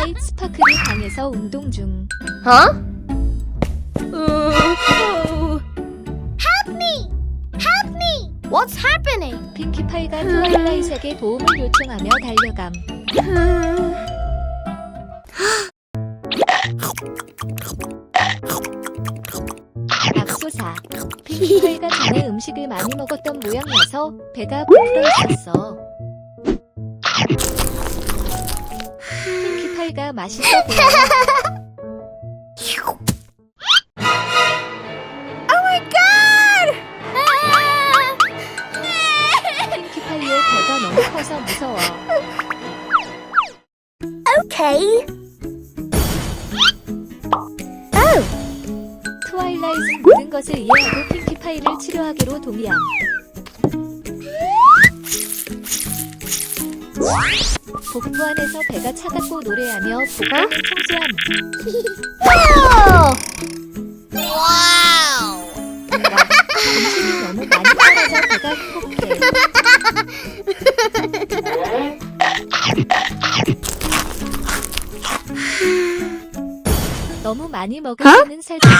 트와일라이트 스파클이 방에서 운동 중. Huh? Help me! Help me! What's happening? 핑키파이가 트와일라이트에게 도움을 요청하며 달려감. 앞소사. 핑키파이가 전에 음식을 많이 먹었던 모양이어서 배가 부풀어 있었어. 핑키파이가 맛있어 보여. Oh my god! 핑키파이의 배가 너무 커서 무서워. Okay. 트와일라이트는 모든 것을 이해하고 핑키파이를 치료하기로 동의함. 복부 안에서 배가 차갑고 노래하며 복부를 청소함. Wow! 음식이 너무 많이 떨어져 배가 폭해. 너무 많이 먹으면 살찐다.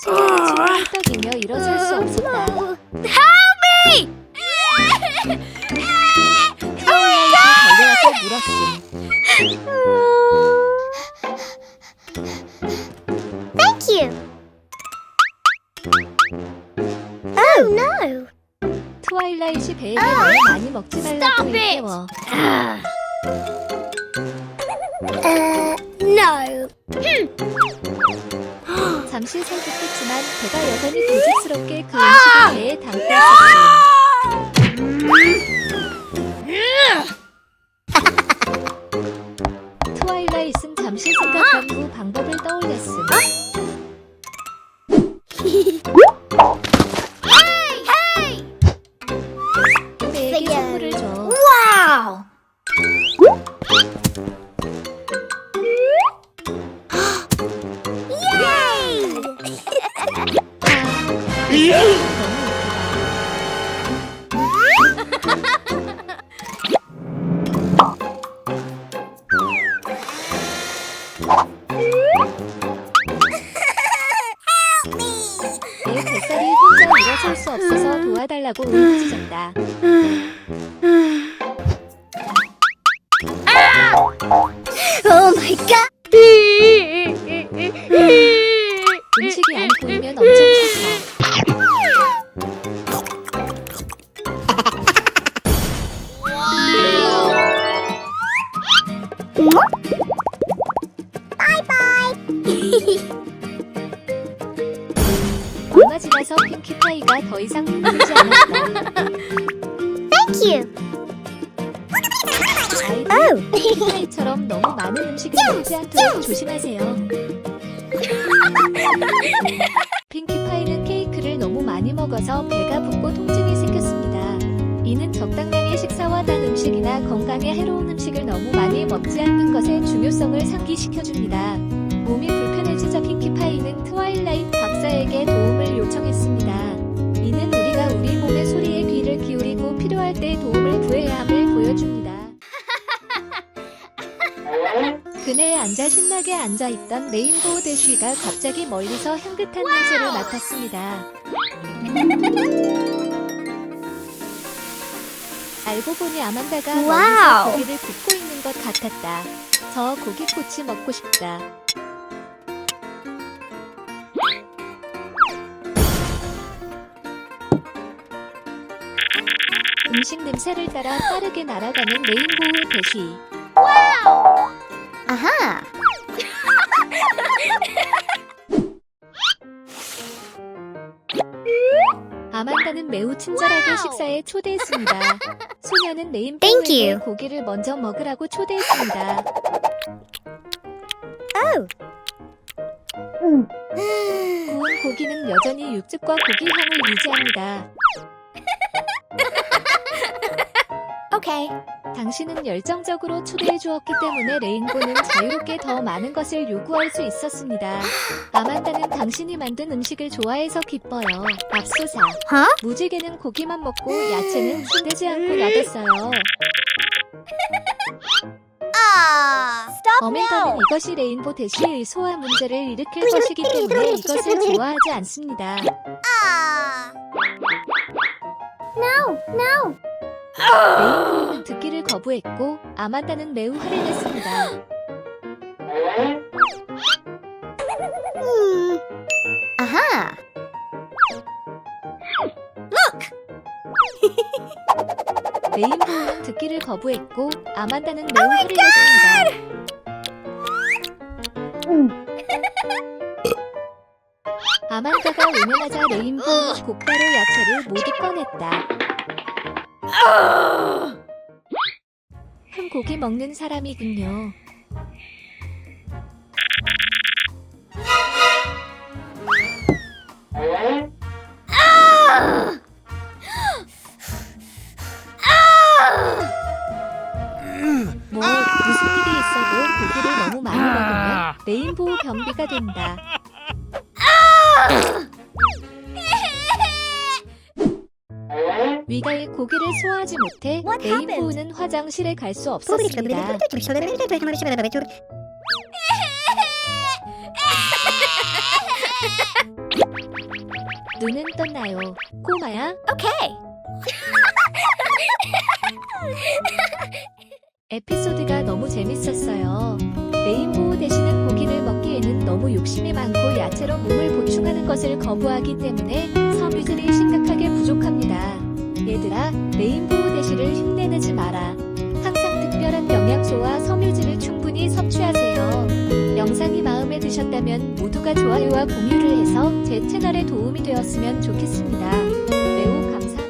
손에 침을 헐떡이며 일어설 수 없었다. Help me! 트와일라이트에 달려와서 물었음. Thank you. Oh no. 트와일라이트이 배에게 너무 많이 먹지 말라고 Stop it! 일깨워. No. 잠시 설득했지만 배가 여전히 불쑥스럽게 그 음식을 배에 담고 있었음. 트와일라이트는 잠시 생각한 후 방법을 떠올렸음. Hey! 배에게 선물을 줘. Wow! Yay! 내 뱃살이 혼자 일어설 수 없어서 도와달라고 울부짖었다. Oh my god! 음식이 안 보이면 엄청 슬퍼. Bye bye. 얼마 지나서 핑키파이가 더 이상 힘들지 않았다. Thank you. 아이들, 핑키파이처럼 너무 많은 음식을 먹지 않도록 조심하세요. 핑키파이는 케이크를 너무 많이 먹어서 배가 붓고 통증이 생겼습니다. 이는 적당량의 식사와 단 음식이나 건강에 해로운 음식을 너무 많이 먹지 않는 것의 중요성을 상기시켜줍니다. 몸이 불편해지자 핑키파이는 트와일라이트 박사에게 도움을 요청했습니다. 이는 우리가 우리 몸의 소리에 귀를 기울이고 필요할 때 도움을 구해야 함을 보여줍니다. 그네에 앉아 신나게 앉아있던 레인보우 대쉬가 갑자기 멀리서 향긋한 냄새를 맡았습니다. 알고 보니 아만다가 멀리서 와우. 고기를 굽고 있는 것 같았다. 저 고기꼬치 먹고 싶다. 음식 냄새를 따라 빠르게 날아가는 레인보우 대쉬. 아하. 아만다는 매우 친절하게 식사에 초대했습니다. 소녀는 Thank 레인보우에게 you. 고기를 먼저 먹으라고 초대했습니다. 구운 고기는 여전히 육즙과 고기 향을 유지합니다. Okay. 당신은 열정적으로 초대해 주었기 때문에 레인보는 자유롭게 더 많은 것을 요구할 수 있었습니다. 아만다는 당신이 만든 음식을 좋아해서 기뻐요. 맙소사. 무지개는 고기만 먹고 야채는 손대지 않고 놔뒀어요. 어멘다는 이것이 레인보 대시의 소화 문제를 일으킬 것이기 때문에 이것을 좋아하지 않습니다. 레인보는 듣기를 거부했고 아만다는 매우 화를 냈습니다. 아하. 레인보우는 듣기를 거부했고 아만다는 매우 화를 냈습니다. 아만다가 외면하자 레인보우는 곧바로 야채를 모두 꺼냈다. 큰 고기 먹는 사람이군요. 뭐 무슨 일이 있어도 고기를 너무 많이 먹으면 레인보우 변비가 된다. 위가의 고기를 소화하지 못해 레인보우는 화장실에 갈 수 없었습니다. 눈은 떴나요? 꼬마야? 오케이. 에피소드가 너무 재밌었어요. 레인보우 대신은 고기를 먹기에는 너무 욕심이 많고 야채로 몸을 보충하는 것을 거부하기 때문에 섬유질이 심각하게 부족합니다. 얘들아, 레인보우 대시를 흉내내지 마라. 항상 특별한 영양소와 섬유질을 충분히 섭취하세요. 영상이 마음에 드셨다면 모두가 좋아요와 공유를 해서 제 채널에 도움이 되었으면 좋겠습니다. 매우 감사합니다.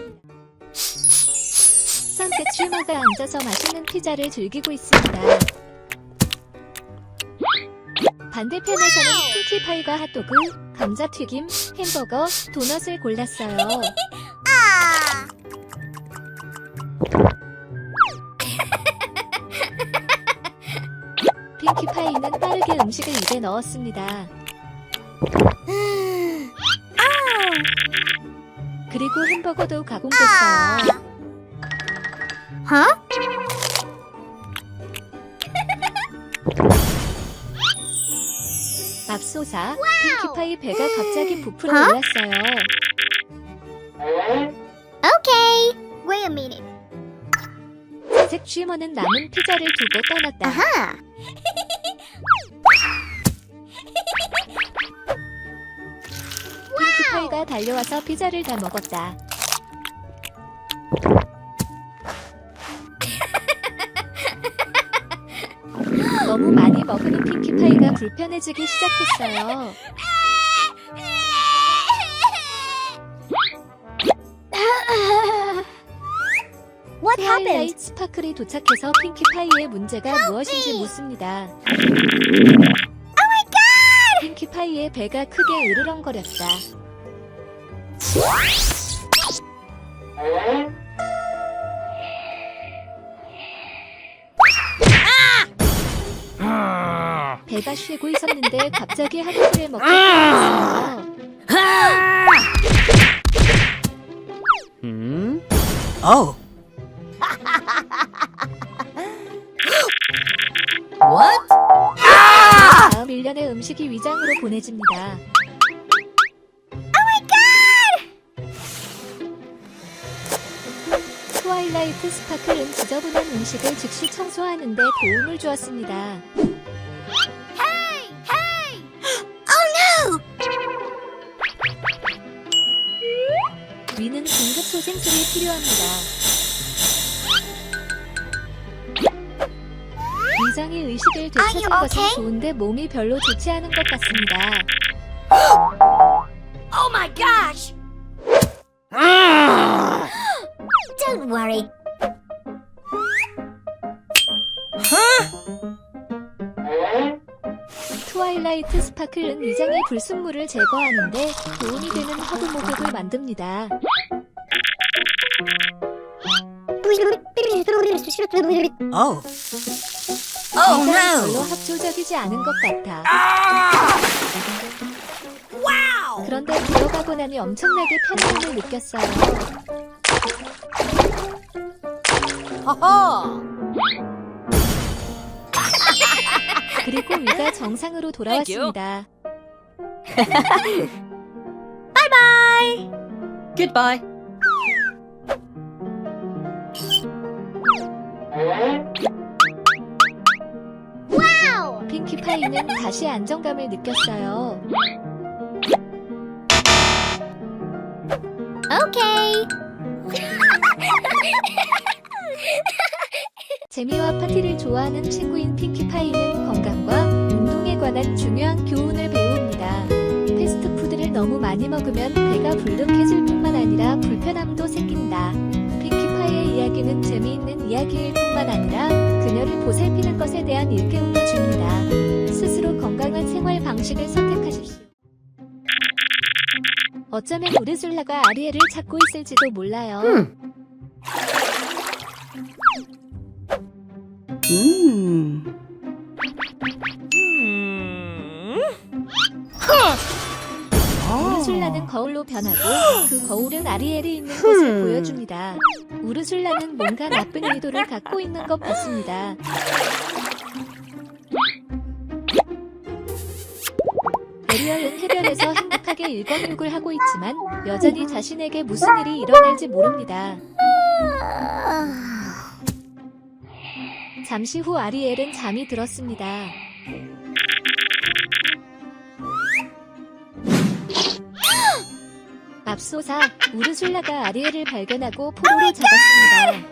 선셋 슈머가 앉아서 맛있는 피자를 즐기고 있습니다. 반대편에서는 핑키파이가 핫도그, 감자튀김, 햄버거, 도넛을 골랐어요. 핑키파이는 빠르게 음식을 입에 넣었습니다. 그리고 햄버거도 가공됐어요. 맙소사, 핑키파이 배가 갑자기 부풀어 올랐어요. 오케이. Wait a minute. 자색 쥐머는 남은 피자를 두고 떠났다. 아하. 핑키파이가 달려와서 피자를 다 먹었다. 너무 많이 먹은 핑키파이가 불편해지기 시작했어요. What happened? 트와일라이트 스파클이 도착해서 핑키파이의 문제가 무엇인지 묻습니다. 핑키파이의 배가 크게 으르렁거렸다. 배가 쉬고 있었는데 갑자기 핫도그를 먹게 되었어요. Oh. 다음 1년의 음식이 위장으로 보내집니다. 트와일라이트 스파클은 지저분한 음식을 즉시 청소하는데 도움을 주었습니다. 위는 긴급 소생술이 필요합니다. 위장의 의식을 되찾은 Are you 것은 okay? 좋은데 몸이 별로 좋지 않은 것 같습니다. Oh my gosh. Don't worry. 트와일라이트 스파클은 위장의 불순물을 제거하는데 도움이 되는 허브 목욕을 만듭니다. Oh. 이건 Oh 별로 no. 합조적이지 않은 것 같아. Wow. 그런데 들어가고 나니 엄청나게 편안함을 느꼈어요. Haha. 그리고 위가 정상으로 돌아왔습니다. Goodbye. 핑키파이는 다시 안정감을 느꼈어요. Okay. 재미와 파티를 좋아하는 친구인 핑키파이는 건강과 운동에 관한 중요한 교훈을 배웁니다. 패스트푸드를 너무 많이 먹으면 배가 불룩해질 뿐만 아니라 불편함도 생긴다. 핑키파이의 이야기는 재미있는 이야기일 뿐만 아니라 그녀를 보살피는 것에 대한 일깨움도 줍니다. 스스로 건강한 생활 방식을 선택하십시오. 어쩌면 우르술라가 아리엘을 찾고 있을지도 몰라요. 우르술라는 거울로 변하고 그 거울은 아리엘이 있는 곳을 보여줍니다. 우르술라는 뭔가 나쁜 의도를 갖고 있는 것 같습니다. 에리얼은 해변에서 행복하게 일광욕을 하고 있지만 여전히 자신에게 무슨 일이 일어날지 모릅니다. 잠시 후 아리엘은 잠이 들었습니다. 맙소사, 우르술라가 아리엘을 발견하고 포로로 잡았습니다.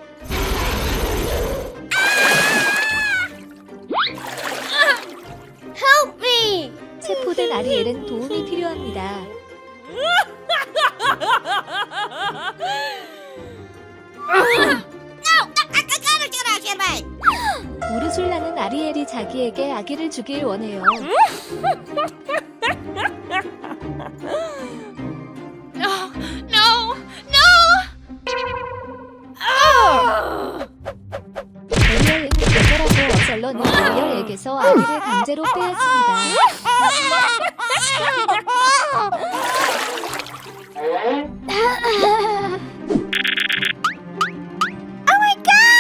Help me. 체포된 아리엘은 도움이 필요합니다. Gotta get out here, mate. 우르술라는 아리엘이 자기에게 아기를 주길 원해요. No. 에리얼은 거절하고 어설러는 에리얼에게서 아기를 강제로 빼앗습니다.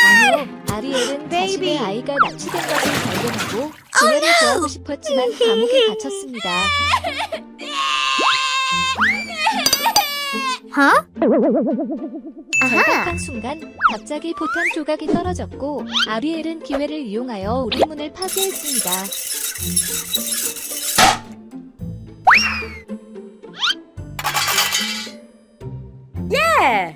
아니요, 아리엘은 자신의 아이가 납치된 것을 발견하고 그녀를 구하고 싶었지만 감옥에 갇혔습니다. 절박한 순간 갑자기 포탄 조각이 떨어졌고 아리엘은 기회를 이용하여 우리 문을 파괴했습니다. Yeah.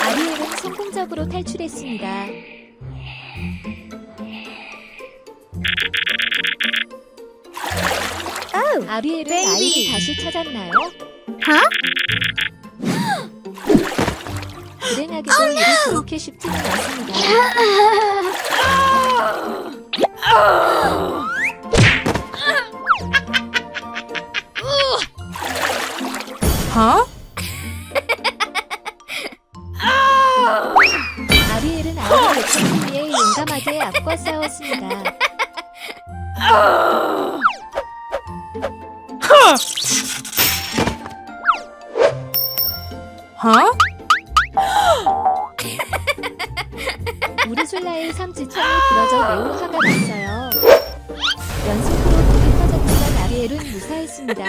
아리엘은 성공적으로 탈출했습니다. 아리엘은 아이를 다시 찾았나요? 불행하게도 일이 그렇게 쉽지는 않습니다. Huh? 아리엘은 아이를 되찾기 위해 용감하게 악과 싸웠습니다. Huh? 우르술라의 삼지창이 부러져 매우 화가 났어요. 연속으로 불이 터졌지만 아리엘은 무사했습니다.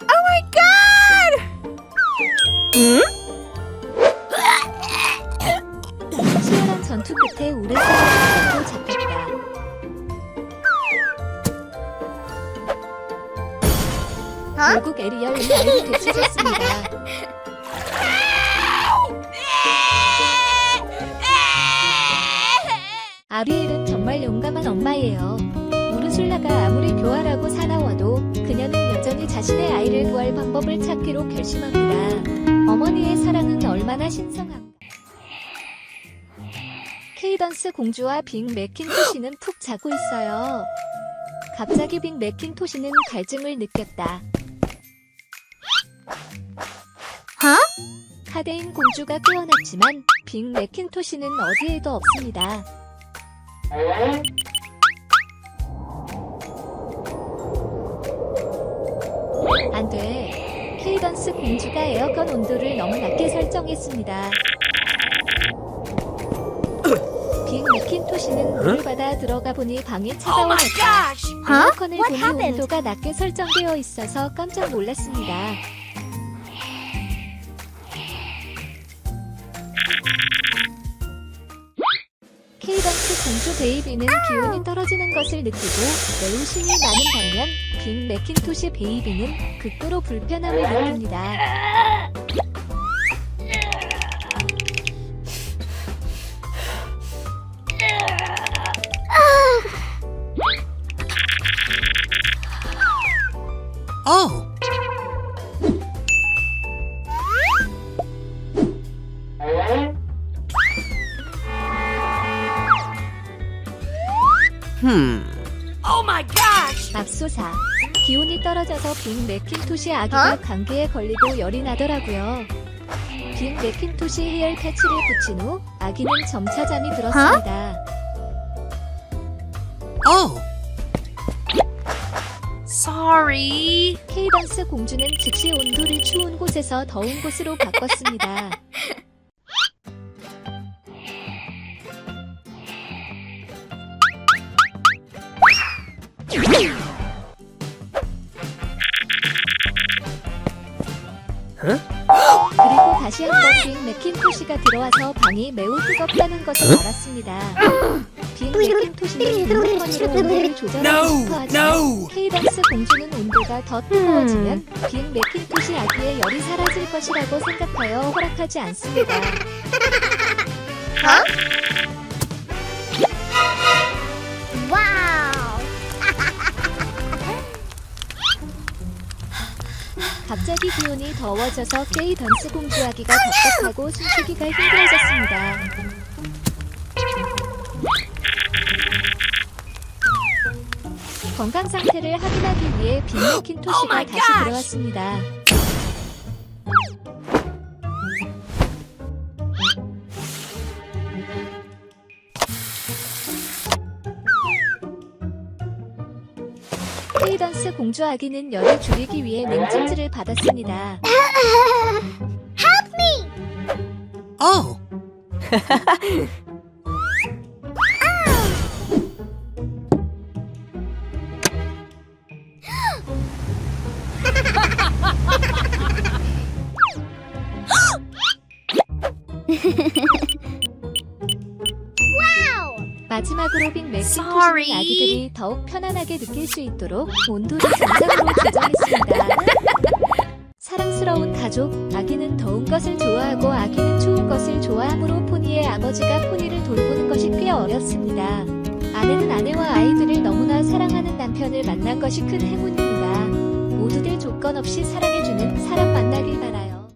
Oh my god! 치열한 전투 끝에 우르술라가 잡혔다. 결국 에리얼은 아이를 되찾았습니다. 아리엘은 정말 용감한 엄마예요. 우르술라가 아무리 교활하고 사나워도 그녀는 여전히 자신의 아이를 구할 방법을 찾기로 결심합니다. 어머니의 사랑은 얼마나 신성한가. 케이던스 공주와 빅 맥킨토시는 푹 자고 있어요. 갑자기 빅 맥킨토시는 갈증을 느꼈다. Huh? 카데인 공주가 깨어났지만 빅 매킨토시는 어디에도 없습니다. 안돼. 케이던스 공주가 에어컨 온도를 너무 낮게 설정했습니다. 빅 매킨토시는 물을 받아 들어가 보니 방이 차가워졌다. 에어컨을 What 보니 happened? 온도가 낮게 설정되어 있어서 깜짝 놀랐습니다. 케이던스 공주 베이비는 기온이 떨어지는 것을 느끼고 매우 신이 나는 반면 빅 매킨토시 베이비는 극도로 불편함을 느낍니다. Oh. Oh my gosh! 맙소사. 기온이 떨어져서 빅 매킨토시 아기가 감기에 걸리고 열이 나더라고요. 빅 매킨토시 해열 패치를 붙인 후 아기는 점차 잠이 들었습니다. Oh. Sorry. 케이던스 공주는 즉시 온도를 추운 곳에서 더운 곳으로 바꿨습니다. 그리고 다시 한번 빅 매킨토시가 들어와서 방이 매우 뜨겁다는 것을 알았습니다. 빅 매킨토시는 리모컨으로 온도를 조절하고 싶어 하지만 케이던스 공주는 온도가 더 뜨거워지면 빅 매킨토시 아기의 열이 사라질 것이라고 생각하여 허락하지 않습니다. 와우. 갑자기 기온이 더워져서 케이던스 공주 아기가 답답하고 숨쉬기가 힘들어졌습니다. 건강 상태를 확인하기 위해 빅 매킨토시가 다시 들어왔습니다. 케이던스 공주 아기는 열을 줄이기 위해 냉찜질을 받았습니다. Oh. 마지막으로 빅 매킨토시는 Sorry. 아기들이 더욱 편안하게 느낄 수 있도록 온도를 정상으로 조정했습니다. 사랑스러운 가족, 아기는 더운 것을 좋아하고 아기는 추운 것을 좋아하므로 포니의 아버지가 포니를 돌보는 것이 꽤 어렵습니다. 아내는 아내와 아이들을 너무나 사랑하는 남편을 만난 것이 큰 행운입니다. 모두들 조건 없이 사랑해주는 사람 만나길 바라요.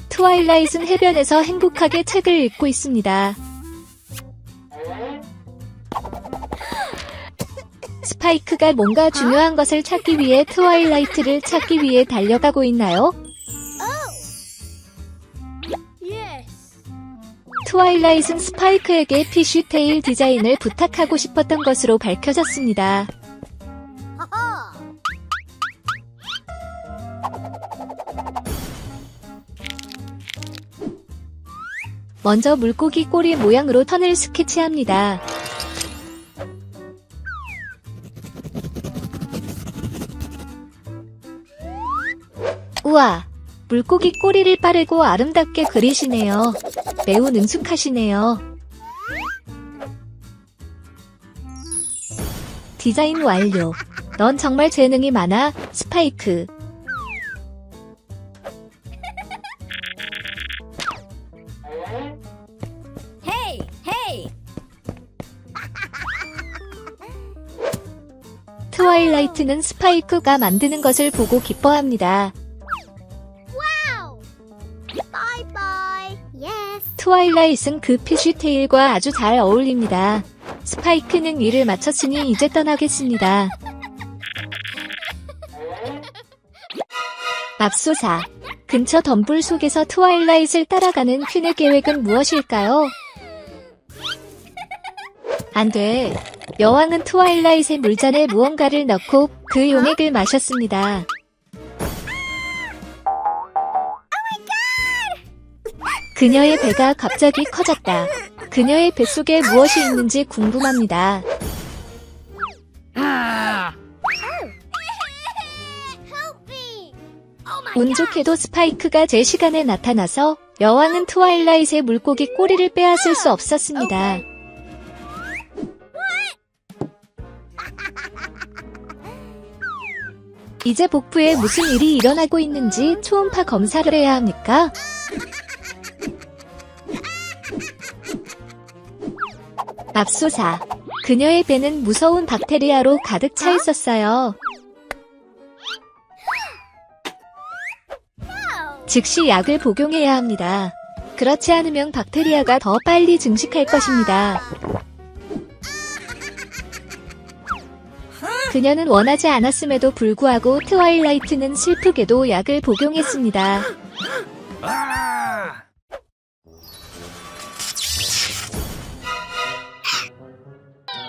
트와일라잇은 해변에서 행복하게 책을 읽고 있습니다. 스파이크가 뭔가 중요한 것을 찾기 위해 트와일라이트를 찾기 위해 달려가고 있나요? 트와일라잇은 스파이크에게 피쉬테일 디자인을 부탁하고 싶었던 것으로 밝혀졌습니다. 먼저 물고기 꼬리 모양으로 턴을 스케치합니다. 우와! 물고기 꼬리를 빠르고 아름답게 그리시네요. 매우 능숙하시네요. 디자인 완료. 넌 정말 재능이 많아, 스파이크. Hey, hey. 트와일라이트는 스파이크가 만드는 것을 보고 기뻐합니다. Wow. Bye bye. Yes. 트와일라잇은 그 피쉬테일과 아주 잘 어울립니다. 스파이크는 일을 마쳤으니 이제 떠나겠습니다. 맙소사. 근처 덤불 속에서 트와일라잇을 따라가는 퀸의 계획은 무엇일까요? 안 돼. 여왕은 트와일라잇의 물잔에 무언가를 넣고 그 용액을 마셨습니다. 그녀의 배가 갑자기 커졌다. 그녀의 뱃속에 무엇이 있는지 궁금합니다. 운 좋게도 스파이크가 제 시간에 나타나서 여왕은 트와일라잇의 물고기 꼬리를 빼앗을 수 없었습니다. 이제 복부에 무슨 일이 일어나고 있는지 초음파 검사를 해야 합니까? 맙소사. 그녀의 배는 무서운 박테리아로 가득 차 있었어요. 즉시 약을 복용해야 합니다. 그렇지 않으면 박테리아가 더 빨리 증식할 것입니다. 그녀는 원하지 않았음에도 불구하고 트와일라이트는 슬프게도 약을 복용했습니다.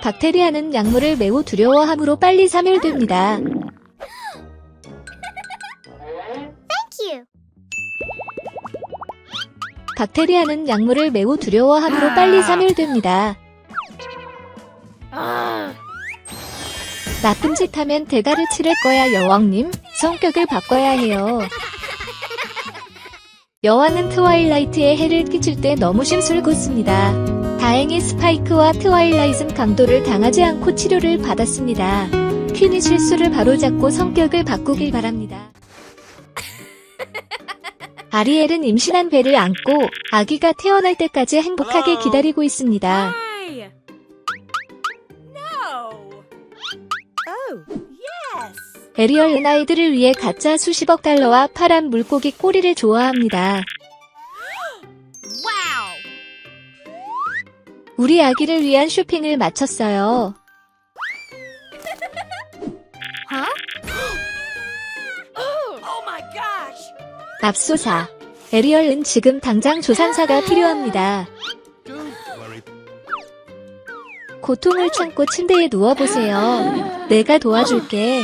박테리아는 약물을 매우 두려워하므로 빨리 사멸됩니다. 박테리아는 약물을 매우 두려워하므로 빨리 사멸됩니다. 나쁜 짓 하면 대가를 치를 거야, 여왕님. 성격을 바꿔야 해요. 여왕은 트와일라이트에 해를 끼칠 때 너무 심술궂습니다. 다행히 스파이크와 트와일라잇은 강도를 당하지 않고 치료를 받았습니다. 퀸이 실수를 바로잡고 성격을 바꾸길 바랍니다. 아리엘은 임신한 배를 안고 아기가 태어날 때까지 행복하게 기다리고 있습니다. Why? No. Oh, yes. 에리얼은 아이들을 위해 가짜 수십억 달러와 파란 물고기 꼬리를 좋아합니다. Wow. 우리 아기를 위한 쇼핑을 마쳤어요. Huh? Oh my gosh. 맙소사. 에리얼은 지금 당장 조산사가 필요합니다. 고통을 참고 침대에 누워보세요. 내가 도와줄게.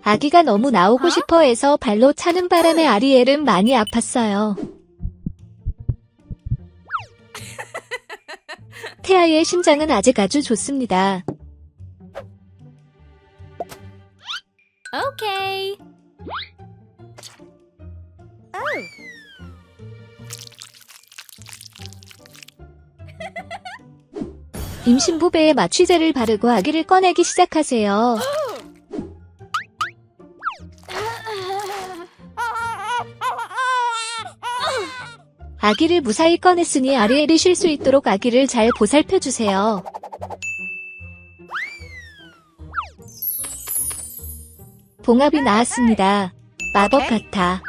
아기가 너무 나오고 싶어 해서 발로 차는 바람에 아리엘은 많이 아팠어요. 태아의 심장은 아직 아주 좋습니다. Okay. 임신부 배에 마취제를 바르고 아기를 꺼내기 시작하세요. 아기를 무사히 꺼냈으니 아리엘이 쉴 수 있도록 아기를 잘 보살펴주세요. 봉합이 나왔습니다. 마법 같아.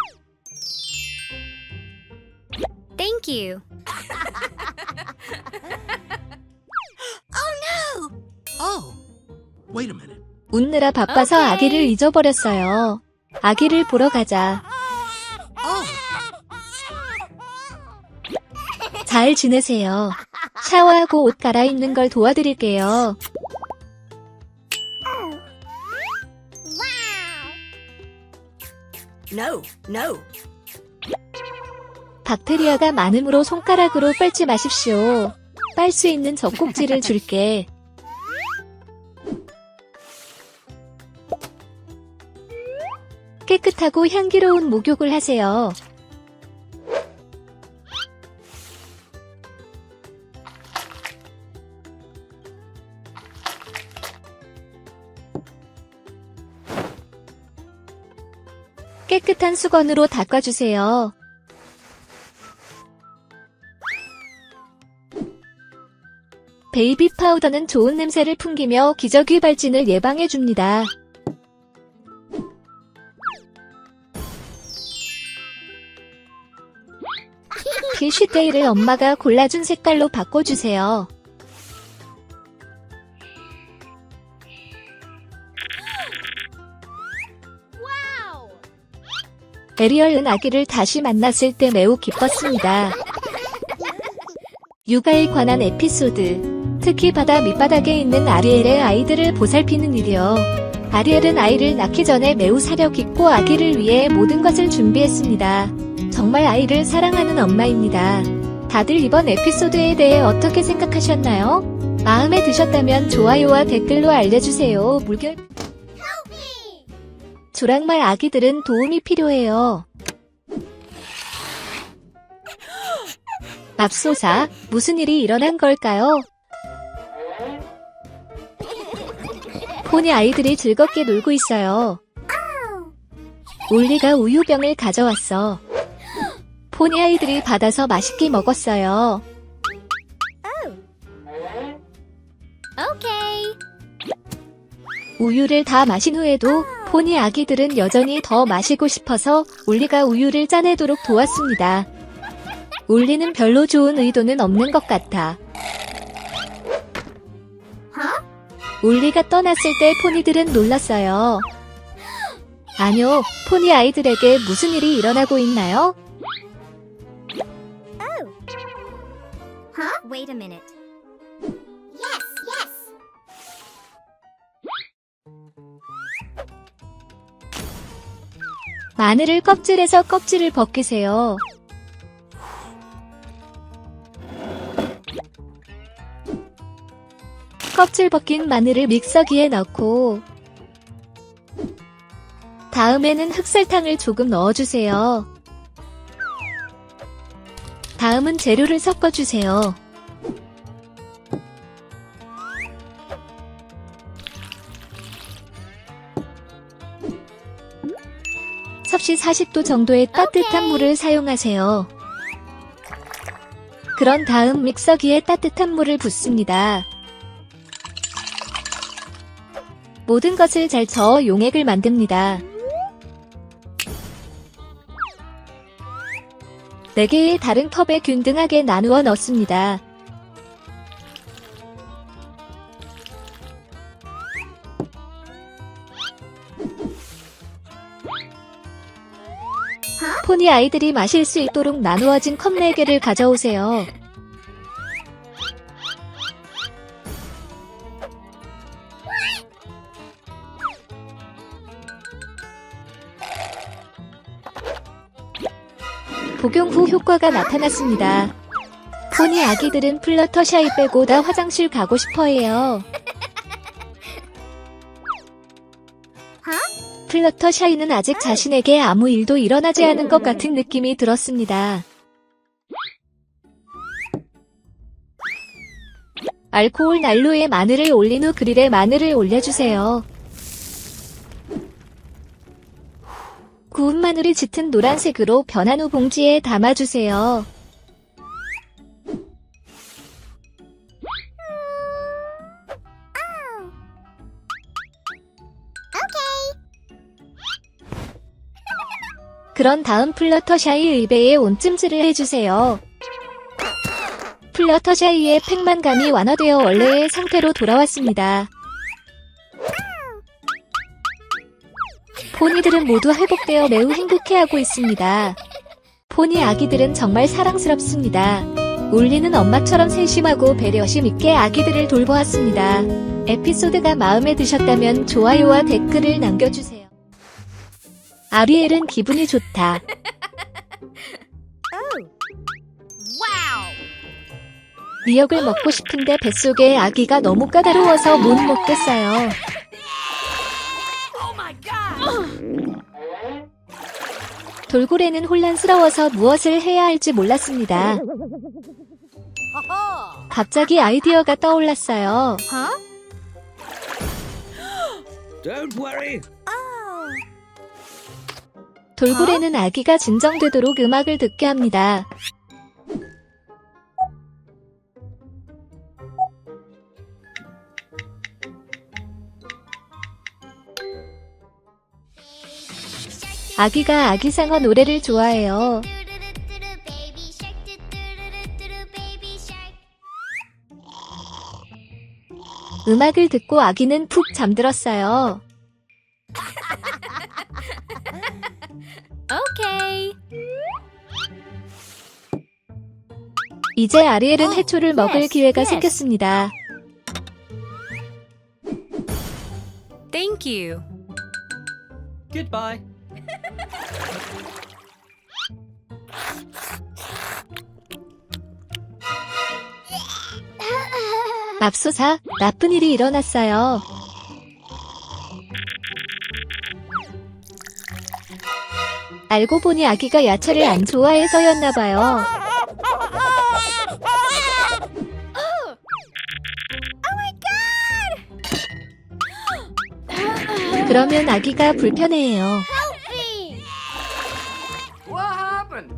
Thank you. Oh, wait a minute. 웃느라 바빠서 오케이. 아기를 잊어버렸어요. 아기를 보러 가자. Oh, 잘 지내세요. 샤워하고 옷 갈아입는 걸 도와드릴게요. No, no. 박테리아가 많으므로 손가락으로 빨지 마십시오. 빨 수 있는 젖꼭지를 줄게. 깨끗하고 향기로운 목욕을 하세요. 깨끗한 수건으로 닦아주세요. 베이비 파우더는 좋은 냄새를 풍기며 기저귀 발진을 예방해줍니다. 필쉬테일을 엄마가 골라준 색깔로 바꿔주세요. 에리얼은 아기를 다시 만났을 때 매우 기뻤습니다. 육아에 관한 에피소드. 특히 바다 밑바닥에 있는 아리엘의 아이들을 보살피는 일이요. 아리엘은 아이를 낳기 전에 매우 사력 있고 아기를 위해 모든 것을 준비했습니다. 정말 아이를 사랑하는 엄마입니다. 다들 이번 에피소드에 대해 어떻게 생각하셨나요? 마음에 드셨다면 좋아요와 댓글로 알려주세요. 물결 조랑말 아기들은 도움이 필요해요. 맙소사, 무슨 일이 일어난 걸까요? 포니 아이들이 즐겁게 놀고 있어요. 올리가 우유병을 가져왔어. 포니 아이들이 받아서 맛있게 먹었어요. Okay. 우유를 다 마신 후에도 포니 아기들은 여전히 더 마시고 싶어서 올리가 우유를 짜내도록 도왔습니다. 올리는 별로 좋은 의도는 없는 것 같아. 올리가 떠났을 때 포니들은 놀랐어요. 아니요, 포니 아이들에게 무슨 일이 일어나고 있나요? Wait a minute. Yes, yes. 마늘을 껍질에서 껍질을 벗기세요. 껍질 벗긴 마늘을 믹서기에 넣고 다음에는 흑설탕을 조금 넣어주세요. 다음은 재료를 섞어주세요. 섭씨 40도 정도의 따뜻한 물을 사용하세요. 그런 다음 믹서기에 따뜻한 물을 붓습니다. 모든 것을 잘 저어 용액을 만듭니다. 4개의 다른 컵에 균등하게 나누어 넣습니다. 포니 아이들이 마실 수 있도록 나누어진 컵 4개를 가져오세요. 복용 후 효과가 나타났습니다. 포니 아기들은 플러터샤이 빼고 다 화장실 가고 싶어해요. 플러터샤이는 아직 자신에게 아무 일도 일어나지 않은 것 같은 느낌이 들었습니다. 알코올 난로에 마늘을 올린 후 그릴에 마늘을 올려주세요. 구운 마늘이 짙은 노란색으로 변한 후 봉지에 담아주세요. 그런 다음 플러터샤이 의배에 온찜질을 해주세요. 플러터샤이의 팽만감이 완화되어 원래의 상태로 돌아왔습니다. 포니들은 모두 회복되어 매우 행복해하고 있습니다. 포니 아기들은 정말 사랑스럽습니다. 올리는 엄마처럼 세심하고 배려심 있게 아기들을 돌보았습니다. 에피소드가 마음에 드셨다면 좋아요와 댓글을 남겨주세요. 아리엘은 기분이 좋다. Wow. 미역을 먹고 싶은데 뱃속에 아기가 너무 까다로워서 못 먹겠어요. Oh my god. 돌고래는 혼란스러워서 무엇을 해야 할지 몰랐습니다. 갑자기 아이디어가 떠올랐어요. Huh? Don't worry. 돌고래는 아기가 진정되도록 음악을 듣게 합니다. 아기가 아기상어 노래를 좋아해요. 음악을 듣고 아기는 푹 잠들었어요. Okay. 이제 아리엘은 Oh, 해초를 먹을 yes, 기회가 yes. 생겼습니다. Thank you. Goodbye. 맙소사, 나쁜 일이 일어났어요. 알고 보니 아기가 야채를 안 좋아해서였나봐요. 그러면 아기가 불편해해요. What happened?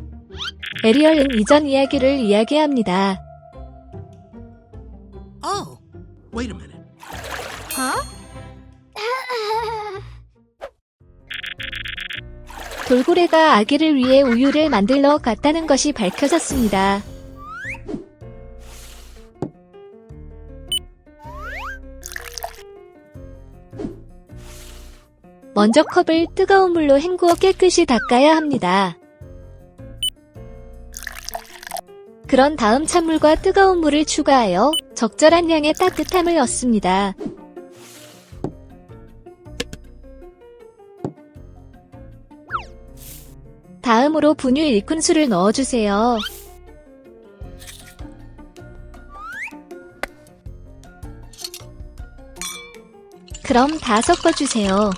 에리얼은 이전 이야기를 이야기합니다. Oh, wait a minute. Huh? 돌고래가 아기를 위해 우유를 만들러 갔다는 것이 밝혀졌습니다. 먼저 컵을 뜨거운 물로 헹구어 깨끗이 닦아야 합니다. 그런 다음 찬물과 뜨거운 물을 추가하여 적절한 양의 따뜻함을 얻습니다. 다음으로 분유 1큰술을 넣어주세요. 그럼 다 섞어주세요.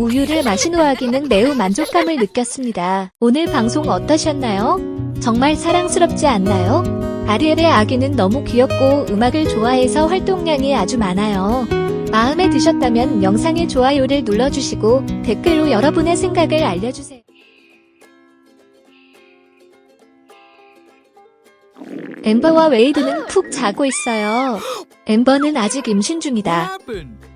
우유를 마신 후 아기는 매우 만족감을 느꼈습니다. 오늘 방송 어떠셨나요? 정말 사랑스럽지 않나요? 아리엘의 아기는 너무 귀엽고 음악을 좋아해서 활동량이 아주 많아요. 마음에 드셨다면 영상의 좋아요를 눌러주시고 댓글로 여러분의 생각을 알려주세요. 엠버와 웨이드는 푹 자고 있어요. 엠버는 아직 임신 중이다. happened?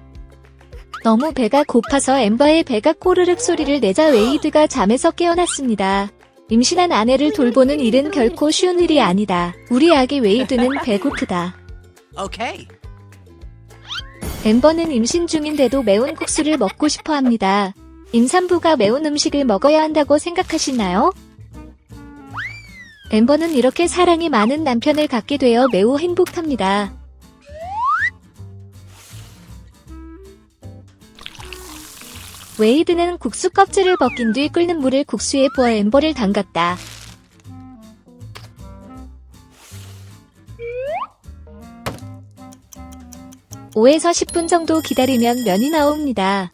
너무 배가 고파서 엠버의 배가 꼬르륵 소리를 내자 웨이드가 잠에서 깨어났습니다. 임신한 아내를 돌보는 일은 결코 쉬운 일이 아니다. 우리 아기 웨이드는 배고프다. Okay. 엠버는 임신 중인데도 매운 국수를 먹고 싶어 합니다. 임산부가 매운 음식을 먹어야 한다고 생각하시나요? 엠버는 이렇게 사랑이 많은 남편을 갖게 되어 매우 행복합니다. 웨이드는 국수 껍질을 벗긴 뒤 끓는 물을 국수에 부어 엠버를 담갔다. (5에서 10분) 정도 기다리면 면이 나옵니다.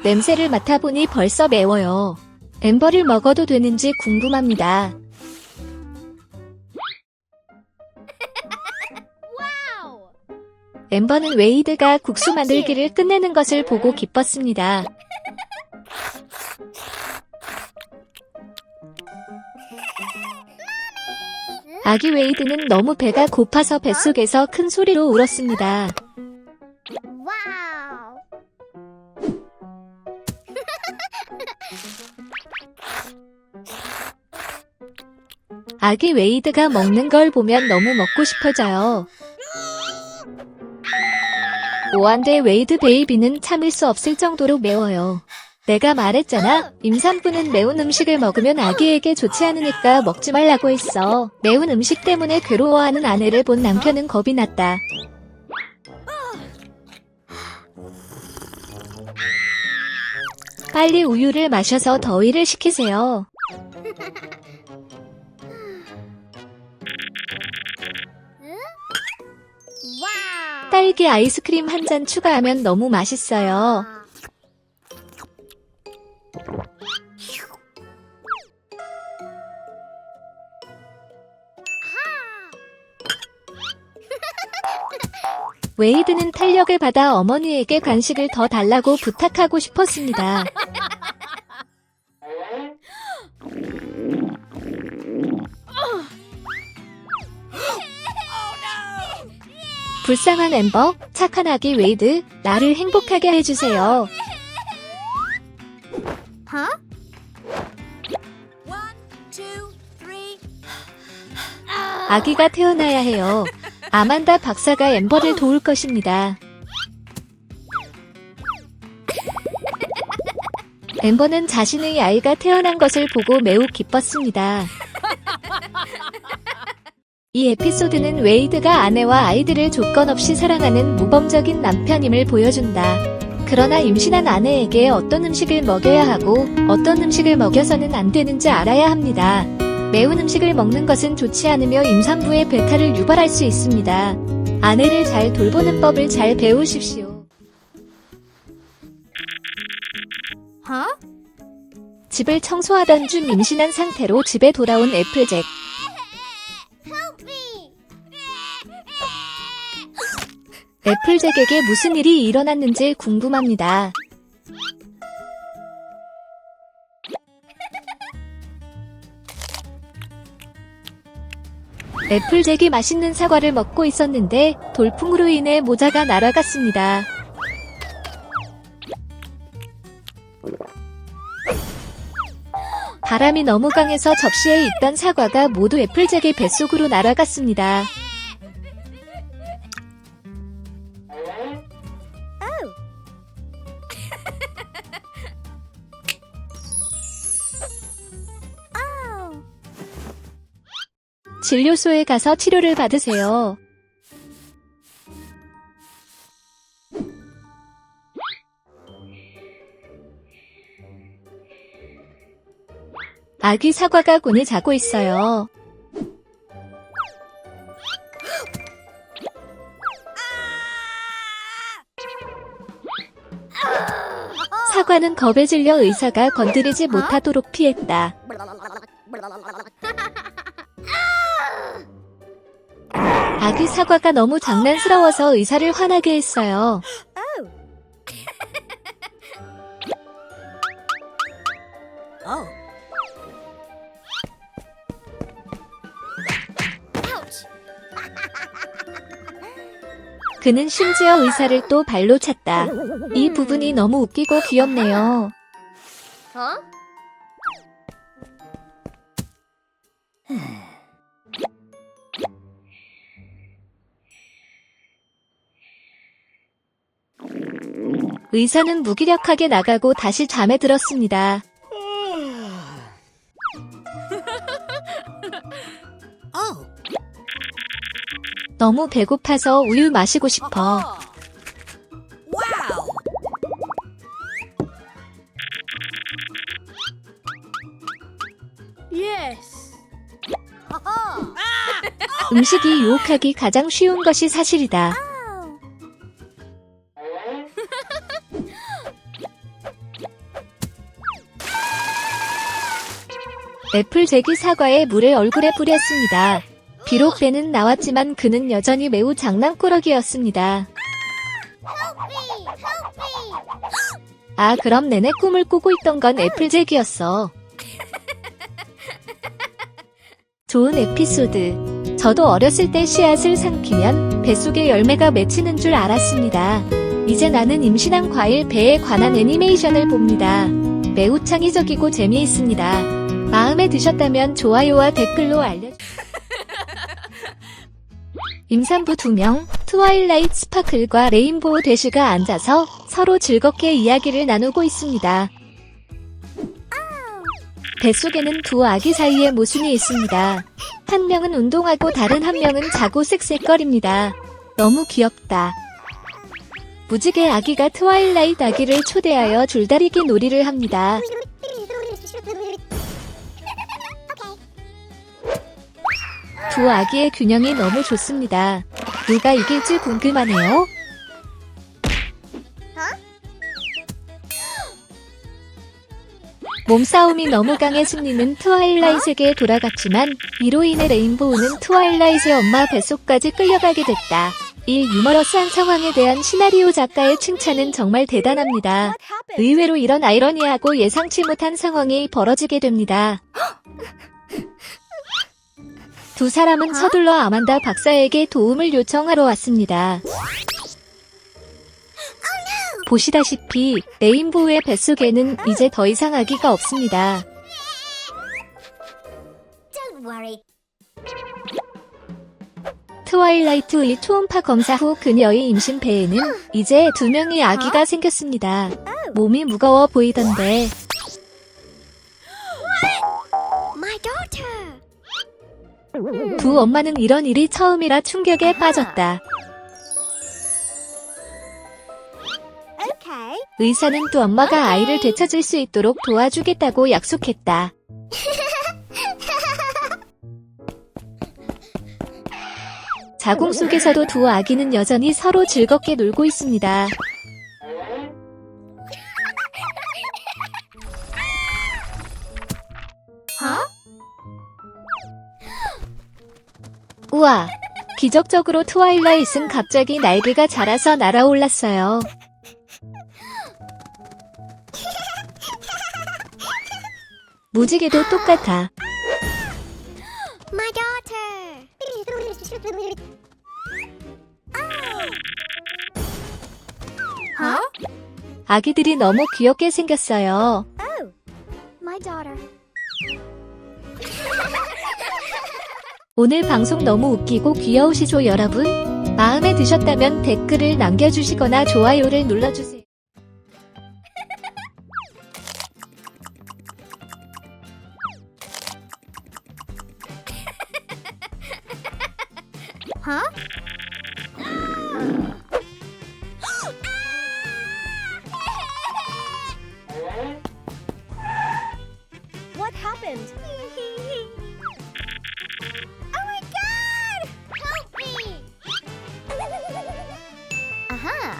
냄새를 맡아보니 벌써 매워요. 엠버를 먹어도 되는지 궁금합니다. 엠버는 웨이드가 국수 만들기를 끝내는 것을 보고 기뻤습니다. 아기 웨이드는 너무 배가 고파서 뱃속에서 큰 소리로 울었습니다. Wow. 아기 웨이드가 먹는 걸 보면 너무 먹고 싶어져요. 오한데 웨이드 베이비는 참을 수 없을 정도로 매워요. 내가 말했잖아. 임산부는 매운 음식을 먹으면 아기에게 좋지 않으니까 먹지 말라고 했어. 매운 음식 때문에 괴로워하는 아내를 본 남편은 겁이 났다. 빨리 우유를 마셔서 더위를 식히세요. Wow. 딸기 아이스크림 한 잔 추가하면 너무 맛있어요. 웨이드는 탄력을 받아 어머니에게 간식을 더 달라고 부탁하고 싶었습니다. 불쌍한 엠버, 착한 아기 웨이드, 나를 행복하게 해주세요. Huh? 아기가 태어나야 해요. 아만다 박사가 엠버를 도울 것입니다. 엠버는 자신의 아이가 태어난 것을 보고 매우 기뻤습니다. 이 에피소드는 웨이드가 아내와 아이들을 조건 없이 사랑하는 모범적인 남편임을 보여준다. 그러나 임신한 아내에게 어떤 음식을 먹여야 하고 어떤 음식을 먹여서는 안 되는지 알아야 합니다. 매운 음식을 먹는 것은 좋지 않으며 임산부의 배탈을 유발할 수 있습니다. 아내를 잘 돌보는 법을 잘 배우십시오. Huh? 집을 청소하던 중 임신한 상태로 집에 돌아온 애플잭. 애플잭에게 무슨 일이 일어났는지 궁금합니다. 애플잭이 맛있는 사과를 먹고 있었는데 돌풍으로 인해 모자가 날아갔습니다. 바람이 너무 강해서 접시에 있던 사과가 모두 애플잭의 뱃속으로 날아갔습니다. 진료소에 가서 치료를 받으세요. 아기 사과가 곤히 자고 있어요. 사과는 겁에 질려 의사가 건드리지 못하도록 피했다. 아기 사과가 너무 장난스러워서 의사를 화나게 했어요. 그는 심지어 의사를 또 발로 찼다. 이 부분이 너무 웃기고 귀엽네요. Huh? 의사는 무기력하게 나가고 다시 잠에 들었습니다. 너무 배고파서 우유 마시고 싶어. Yes. 음식이 유혹하기 가장 쉬운 것이 사실이다. 애플잭이 사과에 물을 얼굴에 뿌렸습니다. 비록 배는 나왔지만 그는 여전히 매우 장난꾸러기였습니다. 아, 그럼 내내 꿈을 꾸고 있던 건 애플잭이었어. 좋은 에피소드. 저도 어렸을 때 씨앗을 삼키면 뱃속에 열매가 맺히는 줄 알았습니다. 이제 나는 임신한 과일 배에 관한 애니메이션을 봅니다. 매우 창의적이고 재미있습니다. 마음에 드셨다면 좋아요와 댓글로 알려주세요. 임산부 2명, 트와일라이트 스파클과 레인보우 대쉬가 앉아서 서로 즐겁게 이야기를 나누고 있습니다. 뱃속에는 두 아기 사이에 모순이 있습니다. 한 명은 운동하고 다른 한 명은 자고 쓱쓱거립니다. 너무 귀엽다. 무지개 아기가 트와일라이트 아기를 초대하여 줄다리기 놀이를 합니다. 두 아기의 균형이 너무 좋습니다. 누가 이길지 궁금하네요. 몸싸움이 너무 강해 승리는 트와일라이트에게 돌아갔지만 이로 인해 레인보우는 트와일라이트의 엄마 뱃속까지 끌려가게 됐다. 이 유머러스한 상황에 대한 시나리오 작가의 칭찬은 정말 대단합니다. 의외로 이런 아이러니하고 예상치 못한 상황이 벌어지게 됩니다. 두 사람은 서둘러 아만다 박사에게 도움을 요청하러 왔습니다. 보시다시피 레인보우의 뱃속에는 이제 더 이상 아기가 없습니다. Don't worry. 트와일라이트의 초음파 검사 후 그녀의 임신 배에는 이제 2명의 아기가 생겼습니다. 몸이 무거워 보이던데 My daughter. 두 엄마는 이런 일이 처음이라 충격에 빠졌다. Okay. 의사는 또 엄마가 아이를 되찾을 수 있도록 도와주겠다고 약속했다. 자궁 속에서도 두 아기는 여전히 서로 즐겁게 놀고 있습니다. 우와! 기적적으로 트와일라잇은 갑자기 날개가 자라서 날아올랐어요. 무지개도 똑같아. My daughter. 아기들이 너무 귀엽게 생겼어요. My daughter. 오늘 방송 너무 웃기고 귀여우시죠, 여러분? 마음에 드셨다면 댓글을 남겨주시거나 좋아요를 눌러주세요. What happened? Oh my god! Help me! Aha!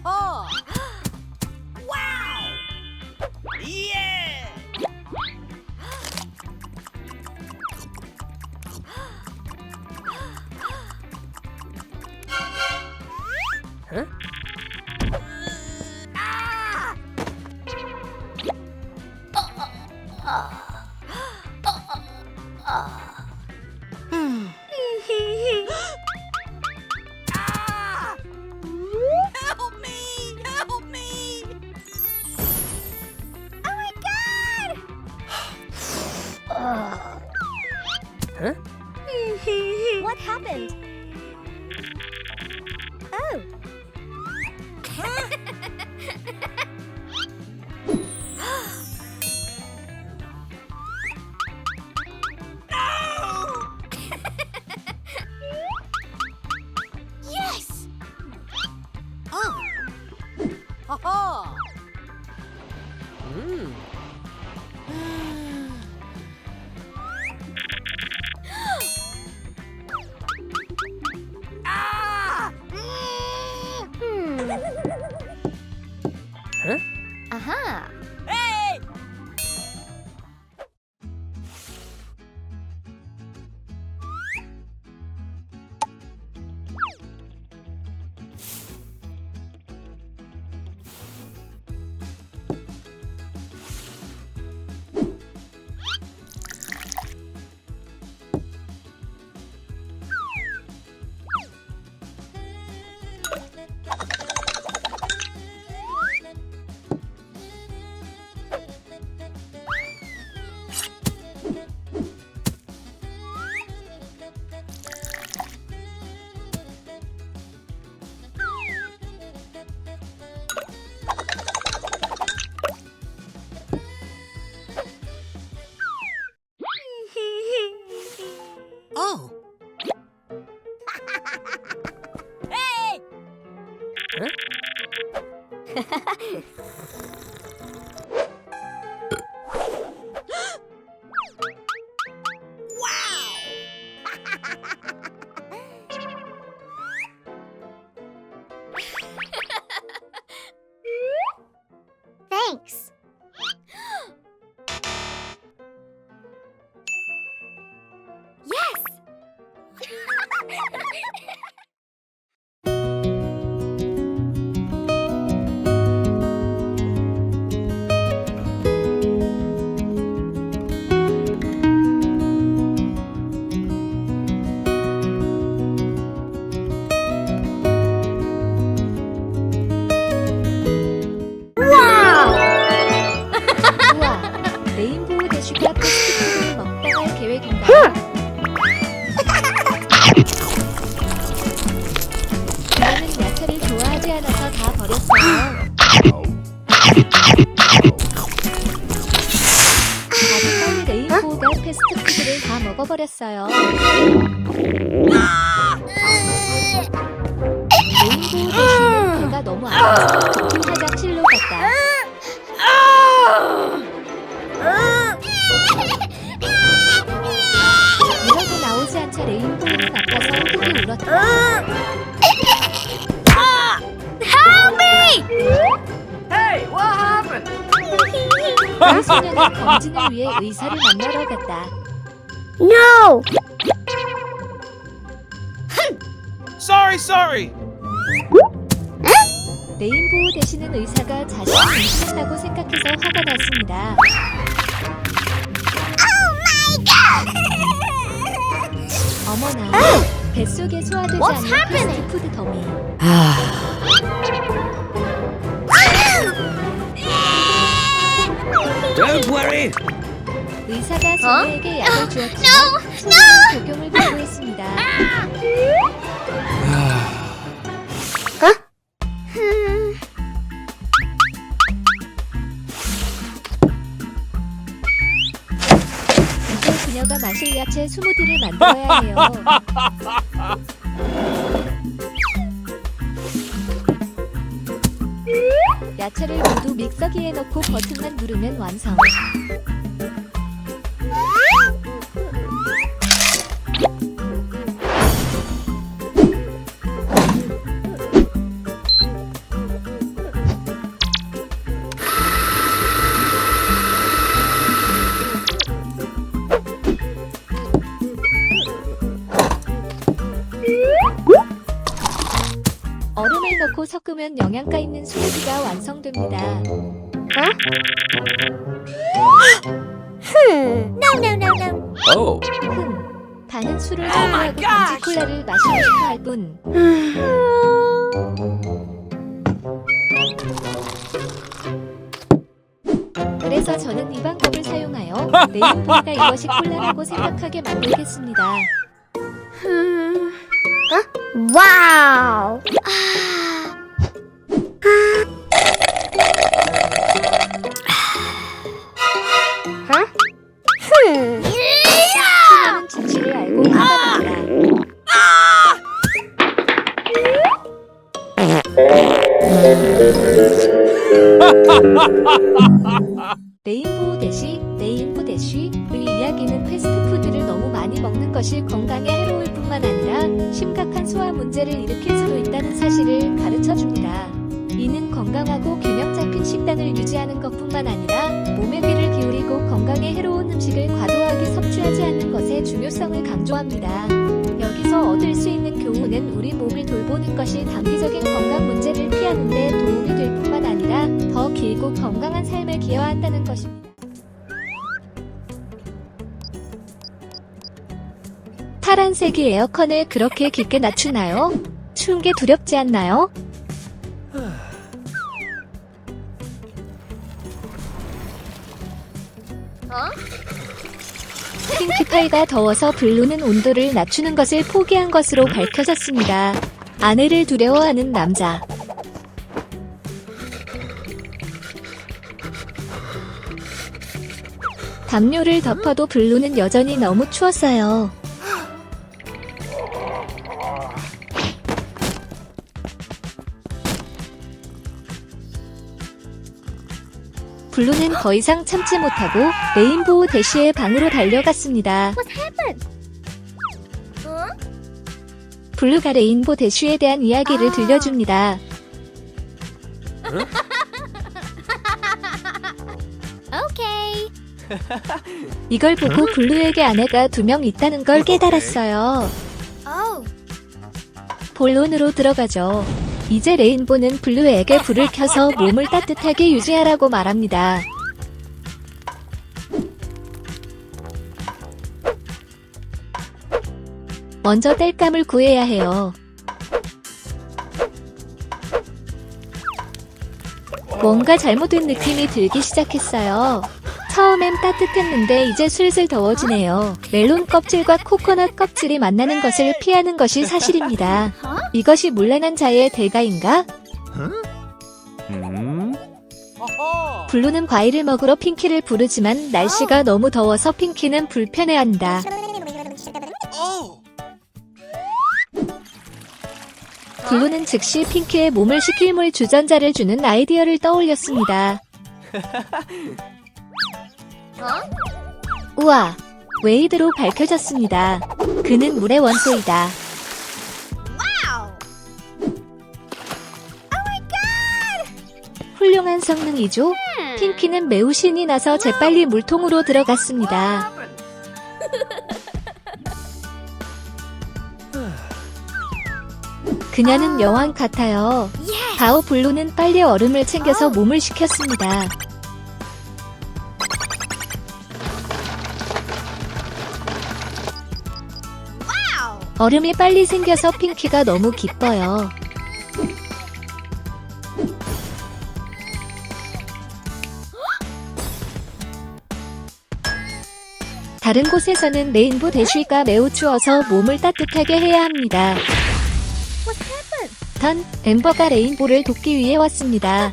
Oh! What happened? Oh. Yes. Oh. Oh. Thanks. Yes. 우와, 레인보우 대슈가 패스트푸드를 먹방할 계획인가요? 저는 야채를 좋아하지 않아서 다 버렸어요. 아주 빨리 레인보우가 패스트푸드를 다 먹어버렸어요. 레인보우 대슈는 배가 너무 아파서 급히 화장실로 갔다. 이러고 나오지 않자 레인보우는 아파서 크게 울었다. Hey, what happened? 그 소녀는 검진을 위해 의사를 만나러 갔다. No. Sorry. 레인보우 대신은 의사가 자신을 의심했다고 생각해서 화가 났습니다. 어머나, 뱃속에 소화되지 What's 않는 happening? 패스트푸드 더미. Don't worry. 의사가 소녀에게 약을 주었지만 소녀는 복용을 거부했습니다. 이제 그녀가 마실 야채 스무디를 만들어야 해요. 야채를 모두 믹서기에 넣고 버튼만 누르면 완성. 얼음을 넣고 섞으면 영양가 있는 스무디가 완성됩니다. No. Oh. 반은 술을 사용하고 단지 콜라를 마시고 싶어 할 뿐. 그래서 저는 이 방법을 사용하여 레인보우가 이것이 콜라라고 생각하게 만들겠습니다. Wow. 소녀는 진실을 알고 화가 난다. 레인보우 대쉬의 이야기는 패스트푸드를 너무 많이 먹는 것이 건강에 해로울 뿐만 아니라 심각한 소화 문제를 일으킬 수도 있다는 사실을 가르쳐줍니다. 이는 건강하고 균형 잡힌 식단을 유지하는 것뿐만 아니라 몸에 귀를 기울이고 건강에 해로운 음식을 과도하게 섭취하지 않는 것의 중요성을 강조합니다. 여기서 얻을 수 있는 교훈은 우리 몸을 돌보는 것이 단기적인 건강 문제를 피하는 데 도움이 될 뿐만 아니라 더 길고 건강한 삶에 기여한다는 것입니다. 파란색이 에어컨을 그렇게 깊게 낮추나요? 추운 게 두렵지 않나요? 핑키파이가 더워서 블루는 온도를 낮추는 것을 포기한 것으로 밝혀졌습니다. 아내를 두려워하는 남자. 담요를 덮어도 블루는 여전히 너무 추웠어요. 블루는 더 이상 참지 못하고 레인보우 대쉬의 방으로 달려갔습니다. 블루가 레인보우 대쉬에 대한 이야기를 들려줍니다. Okay. 이걸 보고 블루에게 아내가 2명 있다는 걸 깨달았어요. Oh. 본론으로 들어가죠. 이제 레인보는 블루에게 불을 켜서 몸을 따뜻하게 유지하라고 말합니다. 먼저 땔감을 구해야 해요. 뭔가 잘못된 느낌이 들기 시작했어요. 처음엔 따뜻했는데 이제 슬슬 더워지네요. 멜론 껍질과 코코넛 껍질이 만나는 것을 피하는 것이 사실입니다. 이것이 물레난 자의 대가인가? 블루는 과일을 먹으러 핑키를 부르지만 날씨가 너무 더워서 핑키는 불편해한다. Oh! 블루는 즉시 핑키의 몸을 식힐 물 주전자를 주는 아이디어를 떠올렸습니다. 우와! 웨이드로 밝혀졌습니다. 그는 물의 원소이다. 훌륭한 성능이죠? 핑키는 매우 신이 나서 재빨리 물통으로 들어갔습니다. 그녀는 여왕 같아요. 바오 블루는 빨리 얼음을 챙겨서 몸을 식혔습니다. 얼음이 빨리 생겨서 핑키가 너무 기뻐요. 다른 곳에서는 레인보 대쉬가 매우 추워서 몸을 따뜻하게 해야 합니다. 단, 엠버가 레인보를 돕기 위해 왔습니다.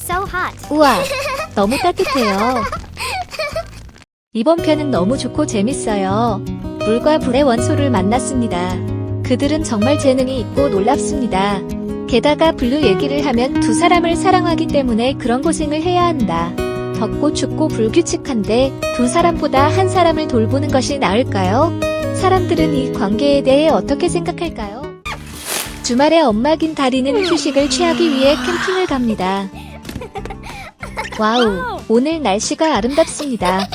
So hot. 우와, 너무 따뜻해요. 이번 편은 너무 좋고 재밌어요. 물과 불의 원소를 만났습니다. 그들은 정말 재능이 있고 놀랍습니다. 게다가 블루 얘기를 하면 두 사람을 사랑하기 때문에 그런 고생을 해야 한다. 덥고 춥고 불규칙한데 두 사람보다 한 사람을 돌보는 것이 나을까요? 사람들은 이 관계에 대해 어떻게 생각할까요? 주말에 엄마긴 다리는 휴식을 취하기 위해 캠핑을 갑니다. 와우, 오늘 날씨가 아름답습니다.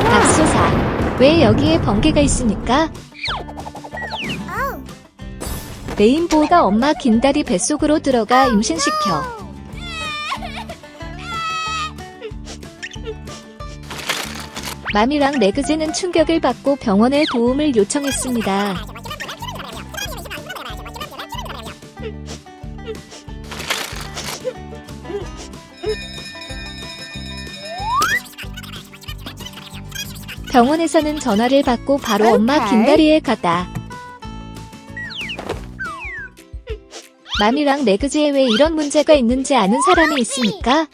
맙소사, 왜 여기에 번개가 있습니까? 레인보우가 엄마 긴다리 뱃속으로 들어가 임신시켜. 마미랑 레그즈는 충격을 받고 병원에 도움을 요청했습니다. 병원에서는 전화를 받고 바로 엄마 긴다리에 갔다. 마미랑 레그즈에 왜 이런 문제가 있는지 아는 사람이 있습니까?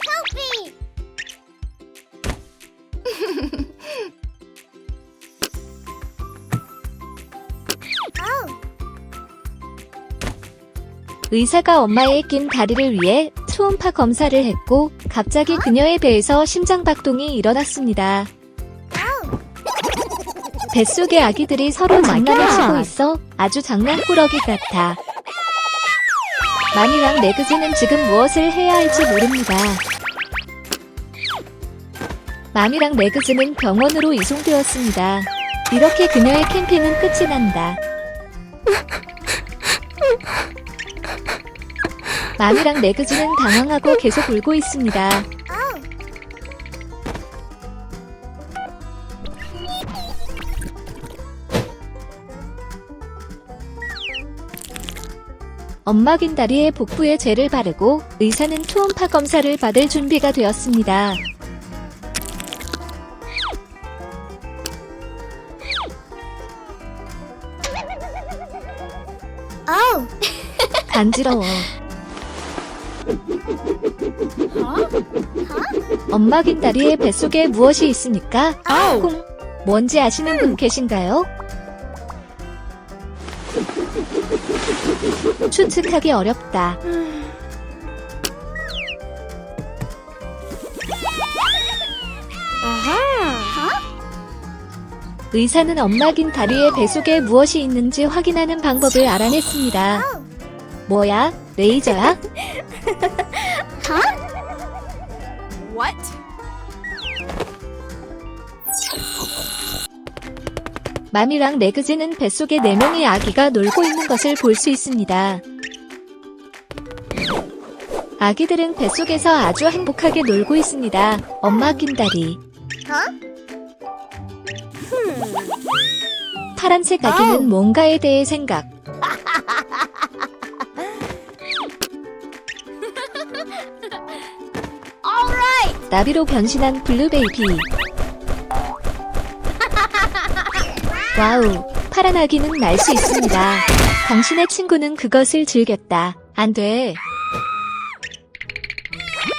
의사가 엄마의 낀 다리를 위해 초음파 검사를 했고 갑자기 그녀의 배에서 심장박동이 일어났습니다. 뱃속의 아기들이 서로 장난을 치고 있어 아주 장난꾸러기 같아. 마미랑 레그즈는 지금 무엇을 해야 할지 모릅니다. 마미랑 레그즈는 병원으로 이송되었습니다. 이렇게 그녀의 캠핑은 끝이 난다. 마미랑 레그즈는 당황하고 계속 울고 있습니다. 엄마 긴다리에 복부에 젤을 바르고 의사는 초음파 검사를 받을 준비가 되었습니다. 간지러워. 엄마 긴다리의 뱃속에 무엇이 있습니까? 콩, 뭔지 아시는 분 계신가요? 추측하기 어렵다. 의사는 엄마 긴 다리의 뱃속에 무엇이 있는지 확인하는 방법을 알아냈습니다. 뭐야? 레이저야? What? 맘이랑 레그즈는 뱃속에 4명의 아기가 놀고 있는 것을 볼 수 있습니다. 아기들은 뱃속에서 아주 행복하게 놀고 있습니다. 엄마 낀다리. 파란색 아기는 뭔가에 대해 생각. 나비로 변신한 블루베이비. 와우, 파란 아기는 날 수 있습니다. 당신의 친구는 그것을 즐겼다. 안 돼.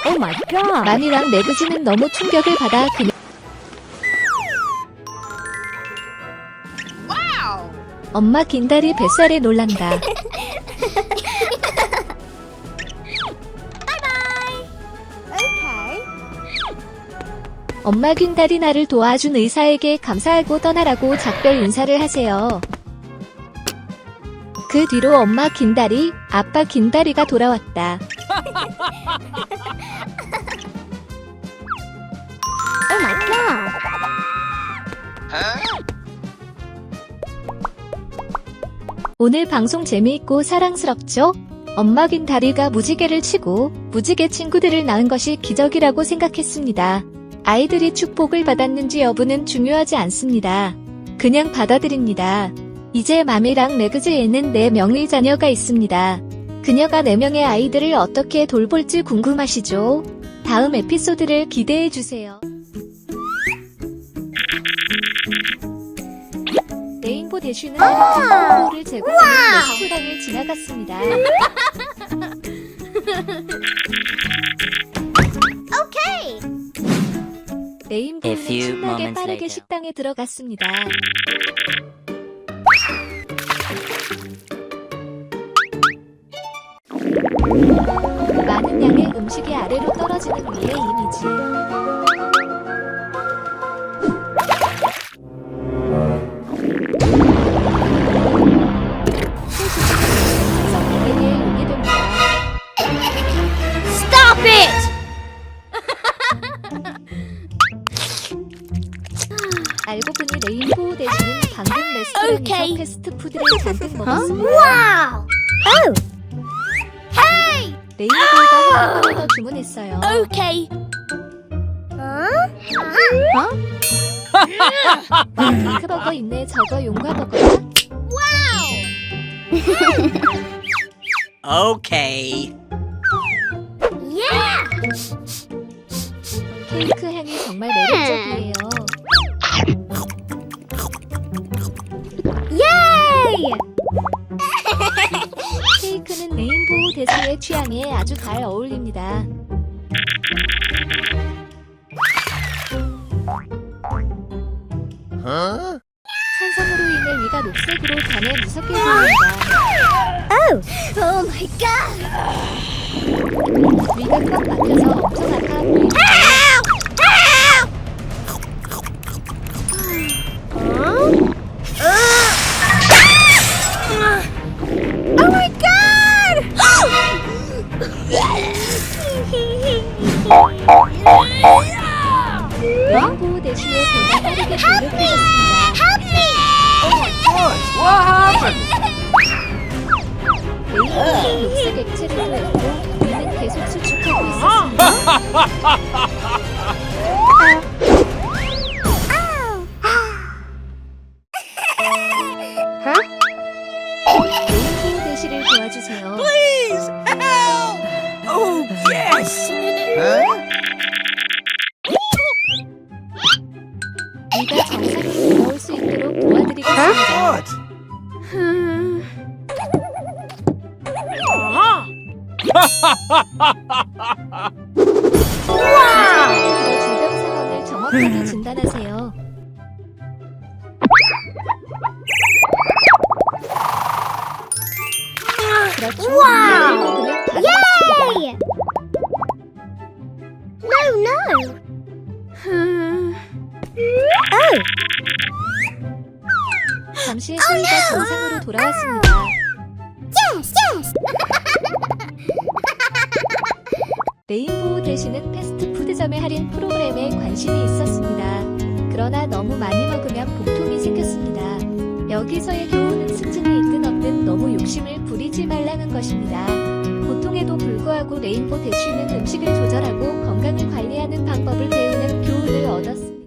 Oh my god. 맘이랑 레그즈는 너무 충격을 받아 그냥 엄마 긴다리 뱃살에 놀란다. 엄마 긴다리 나를 도와준 의사에게 감사하고 떠나라고 작별 인사를 하세요. 그 뒤로 엄마 긴다리, 아빠 긴다리가 돌아왔다. Oh my god. 오늘 방송 재미있고 사랑스럽죠? 엄마 긴다리가 무지개를 치고 무지개 친구들을 낳은 것이 기적이라고 생각했습니다. 아이들이 축복을 받았는지 여부는 중요하지 않습니다. 그냥 받아들입니다. 이제 맘이랑 레그즈에는 4명의 자녀가 있습니다. 그녀가 4명의 아이들을 어떻게 돌볼지 궁금하시죠? 다음 에피소드를 기대해주세요. 레인보 대슈는 레인보를 제공하는 레스토랑을 지나갔습니다. Okay. 레인보는 A few 신나게 moments 빠르게 later. 식당에 들어갔습니다. 많은 양의 음식이 아래로 떨어지는 위의 이미지. 성기계에 오게 됩니다. Stop it. 알고 보니 레인보우 대신은 방금 레스토랑에서 오케이. 패스트푸드를 잔뜩 먹었습니다. Wow. Oh. Hey. 레인보우가 한 번을 더 주문했어요. Okay. 핑크버거 있네. 저거 용과버거야? Okay. Yeah. 케이크 향이 정말 매력적이에요. Yay. 케이크는 레인보우 대수의 취향에 아주 잘 어울립니다. 산성으로 인해 위가 녹색으로 변해 무섭게 보입니다. Oh my god. 위가 꽉 막혀서 엄청 아파 보입니다. Oh my god. 레인보우 대수의 배가 빠르게 돌려펴졌습니다. Help me. What happened? 레인보우는 녹색 액체를 토했고 위는 계속 수축하고 있었습니다. 레인보우 대시를 도와주세요. Oh, yes! 위가 정상으로 돌아올 수 있도록 도와드리겠습니다. Good. 질병 상황을 정확하게 진단하세요. 정상으로 돌아왔습니다. Yes, yes. 레인보우 대신은 패스트푸드점의 할인 프로그램에 관심이 있었습니다. 그러나 너무 많이 먹으면 복통이 생겼습니다. 여기서의 교훈은 승진이 있든 없든 너무 욕심을 부리지 말라는 것입니다. 고통에도 불구하고 레인보우 대쉬는 음식을 조절하고 건강을 관리하는 방법을 배우는 교훈을 얻었습니다.